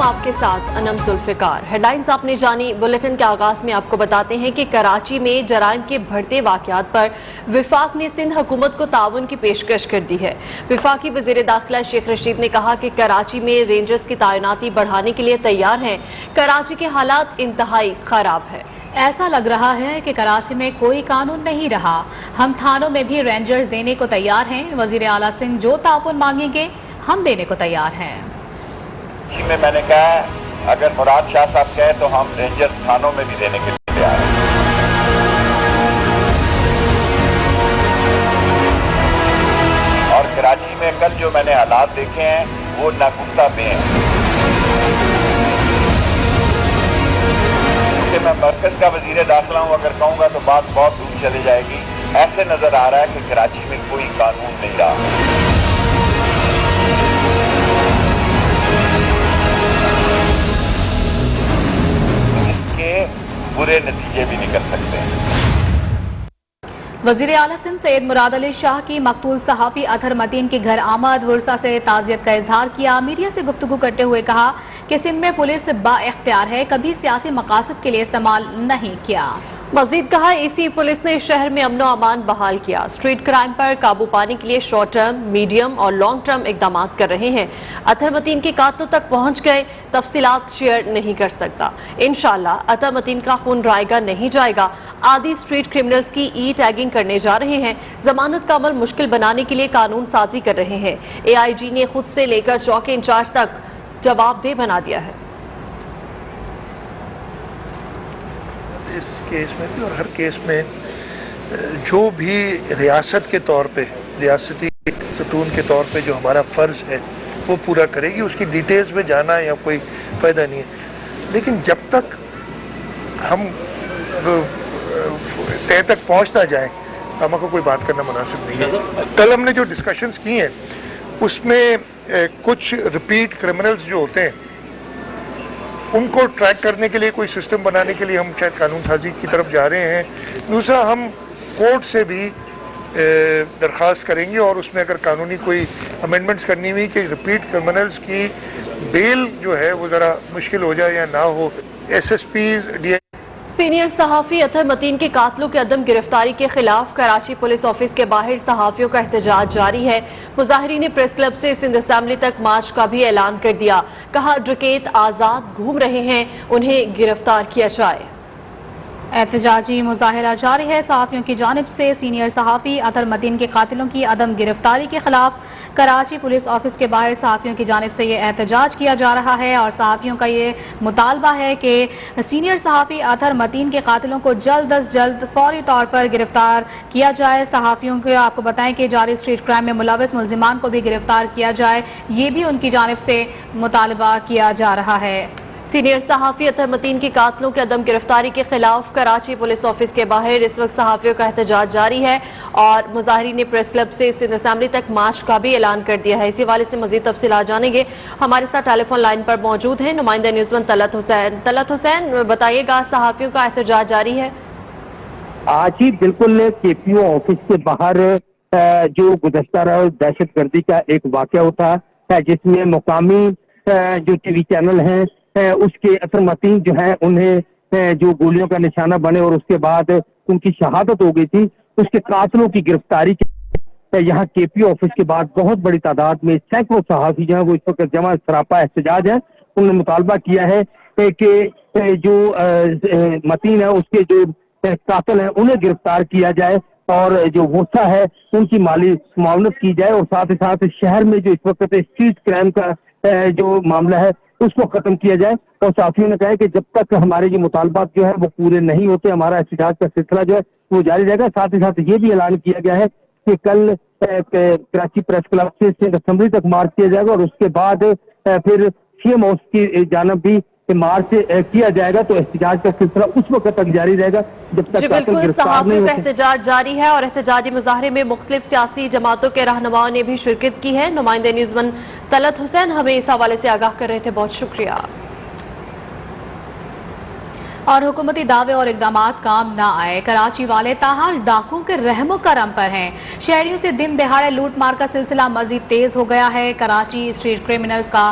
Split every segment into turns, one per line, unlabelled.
آپ کے ساتھ انم ذوالفقار۔ ہیڈلائنز آپ نے جانی۔ بلیٹن کے آغاز میں آپ کو بتاتے ہیں کہ کراچی میں جرائم کے بڑھتے واقعات پر وفاق نے سندھ حکومت کو تعاون کی پیشکش کر دی ہے۔ وفاقی وزیر داخلہ شیخ رشید نے کہا کہ کراچی میں رینجرز کی تعیناتی بڑھانے کے لیے تیار ہیں۔ کراچی کے حالات انتہائی خراب ہے۔
ایسا لگ رہا ہے کہ کراچی میں کوئی قانون نہیں رہا، ہم تھانوں میں بھی رینجرز دینے کو تیار ہیں۔ وزیر اعلیٰ سندھ جو تعاون مانگیں گے ہم دینے کو تیار ہیں۔
جی میں نے کہا ہے اگر مراد شاہ صاحب کہے تو ہم رینجرز تھانوں میں بھی دینے کے لیے تیار ہیں۔ اور کراچی میں کل جو میں نے حالات دیکھے ہیں وہ ناگفتہ بے ہیں، کیونکہ میں مرکز کا وزیر داخلہ ہوں، اگر کہوں گا تو بات بہت دور چلی جائے گی۔ ایسے نظر آ رہا ہے کہ کراچی میں کوئی قانون نہیں رہا۔ اس کے برے نتیجے بھی نکل سکتے ہیں۔
وزیر اعلیٰ سندھ سید مراد علی شاہ کی مقتول صحافی اطہر متین کے گھر آمد، ورثہ سے تعزیت کا اظہار کیا۔ میڈیا سے گفتگو کرتے ہوئے کہا کہ سندھ میں پولیس با اختیار ہے، کبھی سیاسی مقاصد کے لیے استعمال نہیں کیا۔
مزید کہا اسی پولیس نے شہر میں امن و امان بحال کیا، اسٹریٹ کرائم پر قابو پانے کے لیے شارٹ ٹرم، میڈیم اور لانگ ٹرم اقدامات کر رہے ہیں۔ اطہر متین کے قاتلوں تک پہنچ گئے، تفصیلات شیئر نہیں کر سکتا۔ انشاءاللہ اطہر متین کا خون رائے گا نہیں جائے گا۔ آدھی اسٹریٹ کرمنلز کی ای ٹیگنگ کرنے جا رہے ہیں، ضمانت کا عمل مشکل بنانے کے لیے قانون سازی کر رہے ہیں۔ اے آئی جی نے خود سے لے کر چوکی انچارج تک جواب دہ بنا دیا ہے۔
اس کیس میں بھی اور ہر کیس میں جو بھی ریاست کے طور پہ، ریاستی ستون کے طور پہ جو ہمارا فرض ہے وہ پورا کرے گی۔ اس کی ڈیٹیلز میں جانا یا کوئی فائدہ نہیں ہے، لیکن جب تک ہم طے تک پہنچ نہ جائیں ہم کو کوئی بات کرنا مناسب نہیں ہے۔ کل ہم نے جو ڈسکشنز کی ہیں اس میں کچھ ریپیٹ کرمنلز جو ہوتے ہیں ان کو ٹریک کرنے کے لیے کوئی سسٹم بنانے کے لیے ہم شاید قانون سازی کی طرف جا رہے ہیں۔ دوسرا ہم کورٹ سے بھی درخواست کریں گے اور اس میں اگر قانونی کوئی امینڈمنٹس کرنی ہوئی کہ ریپیٹ کرمنلز کی بیل جو ہے وہ ذرا مشکل ہو جائے یا نہ ہو، S S Ps D I.
سینئر صحافی اطہر متین کے قاتلوں کے عدم گرفتاری کے خلاف کراچی پولیس آفس کے باہر صحافیوں کا احتجاج جاری ہے۔ مظاہرین نے پریس کلب سے سندھ اسمبلی تک مارچ کا بھی اعلان کر دیا۔ کہا ڈکیت آزاد گھوم رہے ہیں، انہیں گرفتار کیا جائے۔
احتجاجی مظاہرہ جاری ہے۔ صحافیوں کی جانب سے سینئر صحافی اطہر متین کے قاتلوں کی عدم گرفتاری کے خلاف کراچی پولیس آفس کے باہر صحافیوں کی جانب سے یہ احتجاج کیا جا رہا ہے اور صحافیوں کا یہ مطالبہ ہے کہ سینئر صحافی اطہر متین کے قاتلوں کو جلد از جلد فوری طور پر گرفتار کیا جائے۔ صحافیوں کو آپ کو بتائیں کہ جاری اسٹریٹ کرائم میں ملوث ملزمان کو بھی گرفتار کیا جائے، یہ بھی ان کی جانب سے مطالبہ کیا جا رہا ہے۔
سینئر صحافی اطہر متین کی قاتلوں کے عدم گرفتاری کے خلاف کراچی پولیس آفس کے باہر اس وقت صحافیوں کا احتجاج جاری ہے اور مظاہرین نے پریس کلب سے سندھ اسمبلی تک مارچ کا بھی اعلان کر دیا ہے۔ اسی حوالے سے مزید تفصیلات جانیں گے۔ ہمارے ساتھ ٹیلی فون لائن پر موجود ہیں نمائندہ نیوز ون طلعت حسین۔ طلعت حسین بتائیے گا، صحافیوں کا احتجاج جاری ہے؟
جی بالکل، کے پی او آفس کے باہر جو گزشتہ روز دہشت گردی کا ایک واقعہ اٹھا جس میں مقامی جو ٹی وی چینل ہیں اس کے اطہر متین جو ہے انہیں جو گولیوں کا نشانہ بنے اور اس کے بعد ان کی شہادت ہو گئی تھی، اس کے قاتلوں کی گرفتاری کے یہاں کے پی او آفس کے بعد بہت بڑی تعداد میں سینکڑوں صحافی جو ہیں وہ اس وقت جمع سراپا احتجاج ہے۔ انہوں نے مطالبہ کیا ہے کہ جو متین ہے اس کے جو قاتل ہیں انہیں گرفتار کیا جائے اور جو غصہ ہے ان کی مالی معاونت کی جائے اور ساتھ ہی ساتھ شہر میں جو اس وقت اسٹریٹ کرائم کا جو معاملہ ہے اس کو ختم کیا جائے۔ اور صحافیوں نے کہا ہے کہ جب تک ہمارے یہ مطالبات جو ہے وہ پورے نہیں ہوتے ہمارا احتجاج کا سلسلہ جو ہے وہ جاری رہے گا۔ ساتھ ہی ساتھ یہ بھی اعلان کیا گیا ہے کہ کل کراچی پریس کلب سے سندھ اسمبلی تک مارچ کیا جائے گا اور اس کے بعد پھر سی ایم ہاؤس کی جانب بھی مارچ کیا جائے گا، تو احتجاج کا سلسلہ اس وقت تک جاری رہے گا جب تک
جی بالکل، صحافیوں کا احتجاج جاری ہے اور احتجاجی مظاہرے میں مختلف سیاسی جماعتوں کے رہنماؤں نے بھی شرکت کی ہے۔ نمائندہ نیوز ون طلعت حسین ہمیں اس حوالے سے آگاہ کر رہے تھے، بہت شکریہ۔
اور حکومتی دعوے اور اقدامات کام نہ آئے، کراچی والے تاحال ڈاکوؤں کے رحم و کرم پر ہیں۔ شہریوں سے دن دہاڑے لوٹ مار کا سلسلہ مزید تیز ہو گیا ہے۔ کراچی اسٹریٹ کرمنلز کا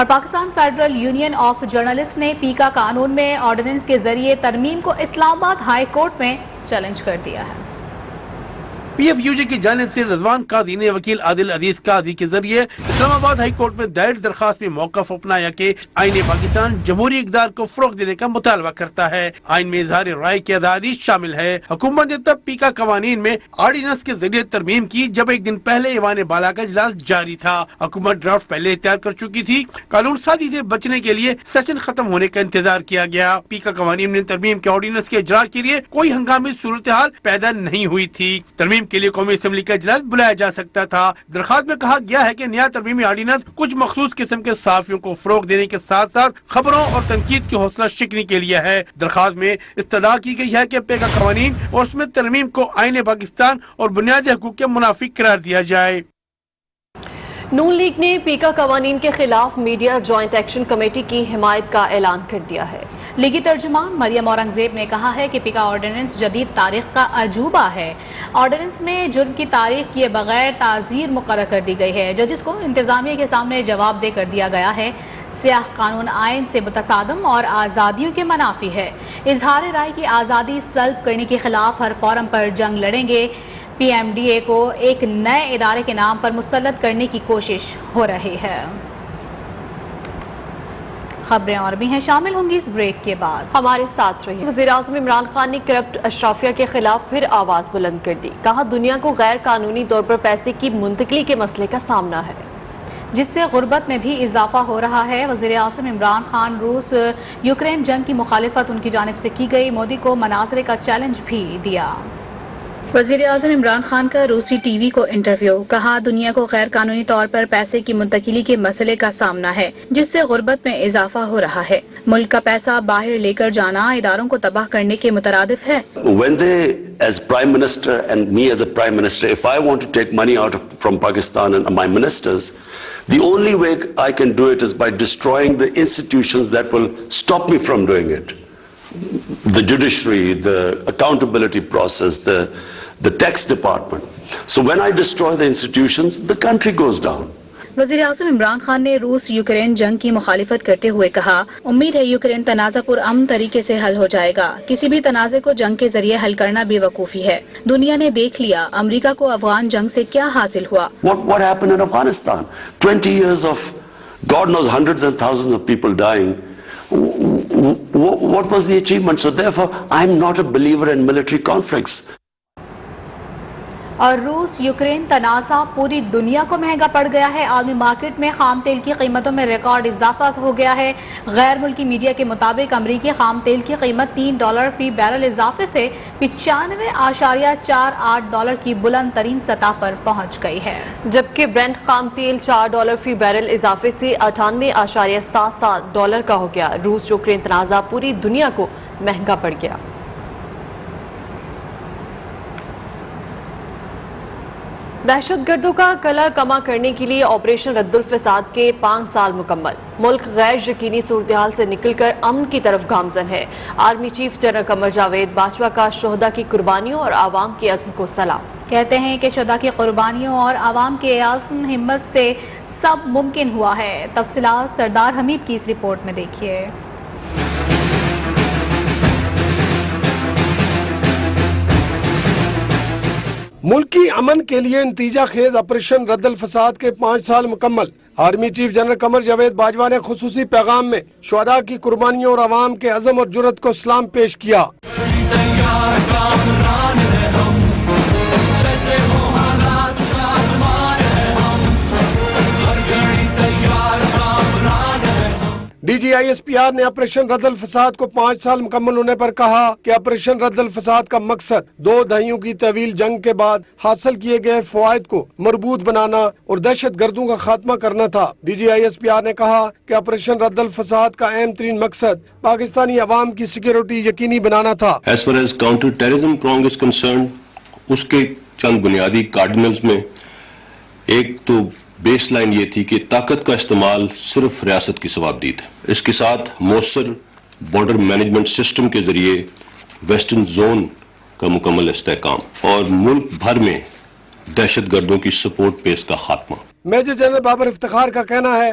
اور Pakistan federal union of journalist نے پیکا قانون میں آرڈیننس کے ذریعے ترمیم کو اسلام آباد ہائی کورٹ میں چیلنج کر دیا ہے۔
پی ایف یو جی کی جانب سے رضوان قاضی نے وکیل عادل عزیز قاضی کے ذریعے اسلام آباد ہائی کورٹ میں دائر درخواست میں موقف اپنایا کہ آئین پاکستان جمہوری اقدار کو فروغ دینے کا مطالبہ کرتا ہے۔ آئین میں اظہار رائے کی آزادی شامل ہے۔ حکومت نے تب پیکا قوانین میں آرڈیننس کے ذریعے ترمیم کی جب ایک دن پہلے ایوان بالا کا اجلاس جاری تھا۔ حکومت ڈرافٹ پہلے تیار کر چکی تھی۔ قانون سازی سے بچنے کے لیے سیشن ختم ہونے کا انتظار کیا گیا۔ پیکا قوانین میں ترمیم کے آرڈیننس کے اجرا کے لیے کوئی ہنگامی صورتحال پیدا نہیں ہوئی تھی۔ ترمیم کے لیے قومی اسمبلی کا اجلاس بلایا جا سکتا تھا۔ درخواست میں کہا گیا ہے کہ نیا ترمیمی آرڈیننس کچھ مخصوص قسم کے صحافیوں کو فروغ دینے کے ساتھ ساتھ خبروں اور تنقید کی حوصلہ شکنی کے لیے ہے۔ درخواست میں استدعا کی گئی ہے کہ پیکا قوانین اور اس میں ترمیم کو آئین پاکستان اور بنیادی حقوق کے منافی قرار دیا جائے۔
نون لیگ نے پیکا قوانین کے خلاف میڈیا جوائنٹ ایکشن کمیٹی کی حمایت کا اعلان کر دیا ہے۔
لیگی ترجمان مریم اورنگزیب نے کہا ہے کہ پیکا آرڈیننس جدید تاریخ کا عجوبہ ہے۔ آرڈیننس میں جرم کی تاریخ کیے بغیر تعزیر مقرر کر دی گئی ہے، ججز کو انتظامیہ کے سامنے جواب دے کر دیا گیا ہے۔ سیاہ قانون آئین سے متصادم اور آزادیوں کے منافی ہے۔ اظہار رائے کی آزادی سلب کرنے کے خلاف ہر فورم پر جنگ لڑیں گے۔ پی ایم ڈی اے کو ایک نئے ادارے کے نام پر مسلط کرنے کی کوشش ہو رہی ہے۔ خبریں اور بھی ہیں، شامل ہوں گی اس بریک کے بعد،
ہمارے ساتھ رہیے۔ وزیراعظم عمران خان نے کرپٹ اشرافیہ کے خلاف پھر آواز بلند کر دی۔ کہا دنیا کو غیر قانونی طور پر پیسے کی منتقلی کے مسئلے کا سامنا ہے،
جس سے غربت میں بھی اضافہ ہو رہا ہے۔ وزیراعظم عمران خان روس یوکرین جنگ کی مخالفت ان کی جانب سے کی گئی، مودی کو مناظرے کا چیلنج بھی دیا۔ وزیر اعظم عمران خان کا روسی ٹی وی کو انٹرویو، کہا دنیا کو غیر قانونی طور پر پیسے کی منتقلی کے مسئلے کا سامنا ہے، جس سے غربت میں اضافہ ہو رہا ہے۔ ملک کا پیسہ باہر لے کر جانا اداروں کو تباہ کرنے کے مترادف ہے۔
When they, as Prime Minister and me as a Prime Minister, if I want to take money out from Pakistan and my ministers, the only way I can do it is by destroying the institutions that will stop me from doing it. The judiciary, the accountability process, the tax department. So when I destroy the institutions, the country goes down.
وزیر اعظم عمران خان نے روس Ukraine جنگ کی مخالفت کرتے ہوئے کہا امید ہے یوکرین تنازع پرامن طریقے سے حل ہو جائے گا۔ کسی بھی تنازع کو جنگ کے ذریعے حل کرنا بے وقوفی ہے۔ دنیا نے دیکھ لیا امریکہ کو افغان جنگ سے کیا حاصل ہوا۔
What happened in Afghanistan? 20 years of God knows hundreds and thousands of people dying. What was the achievement? So therefore, I'm not a believer in military conflicts.
اور روس یوکرین تنازع پوری دنیا کو مہنگا پڑ گیا ہے۔ عالمی مارکیٹ میں خام تیل کی قیمتوں میں ریکارڈ اضافہ ہو گیا ہے۔ غیر ملکی میڈیا کے مطابق امریکی خام تیل کی قیمت $3 فی بیرل اضافے سے $95.48 کی بلند ترین سطح پر پہنچ گئی ہے،
جبکہ برنٹ خام تیل $4 فی بیرل اضافے سے $98.77 کا ہو گیا۔ روس یوکرین تنازع پوری دنیا کو مہنگا پڑ گیا۔ دہشت گردوں کا کلہ کما کرنے کے لیے آپریشن رد الفساد کے 5 سال مکمل۔ ملک غیر یقینی صورتحال سے نکل کر امن کی طرف گامزن ہے۔ Army chief general Qamar Javed Bajwa کا شہداء کی قربانیوں اور عوام کے عزم کو سلام۔
کہتے ہیں کہ شہداء کی قربانیوں اور عوام کے عزم ہمت سے سب ممکن ہوا ہے۔ تفصیلات سردار حمید کی اس رپورٹ میں دیکھیے۔
ملکی امن کے لیے نتیجہ خیز آپریشن رد الفساد کے 5 سال مکمل۔ Army chief general Qamar Javed Bajwa نے خصوصی پیغام میں شہداء کی قربانیوں اور عوام کے عزم اور جرأت کو سلام پیش کیا۔ D G I S P R نے آپریشن رد الفساد کو 5 سال مکمل ہونے پر کہا کہ آپریشن رد الفساد کا مقصد 2 دہائیوں کی طویل جنگ کے بعد حاصل کیے گئے فوائد کو مربوط بنانا اور دہشت گردوں کا خاتمہ کرنا تھا۔ D G I S P R نے کہا کہ آپریشن رد الفساد کا اہم ترین مقصد پاکستانی عوام کی سیکیورٹی یقینی بنانا تھا۔
As far as counter terrorism prong is concerned، اس کے چند بنیادی کارڈینلز میں ایک تو بیس لائن یہ تھی کہ طاقت کا استعمال صرف ریاست کی ثوابدید ہے۔ اس کے ساتھ مؤثر بارڈر مینجمنٹ سسٹم کے ذریعے ویسٹرن زون کا مکمل استحکام اور ملک بھر میں دہشت گردوں کی سپورٹ بیس کا خاتمہ۔
میجر جنرل بابر افتخار کا کہنا ہے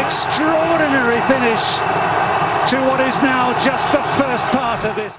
Extraordinary finish to what is now just the first part of this.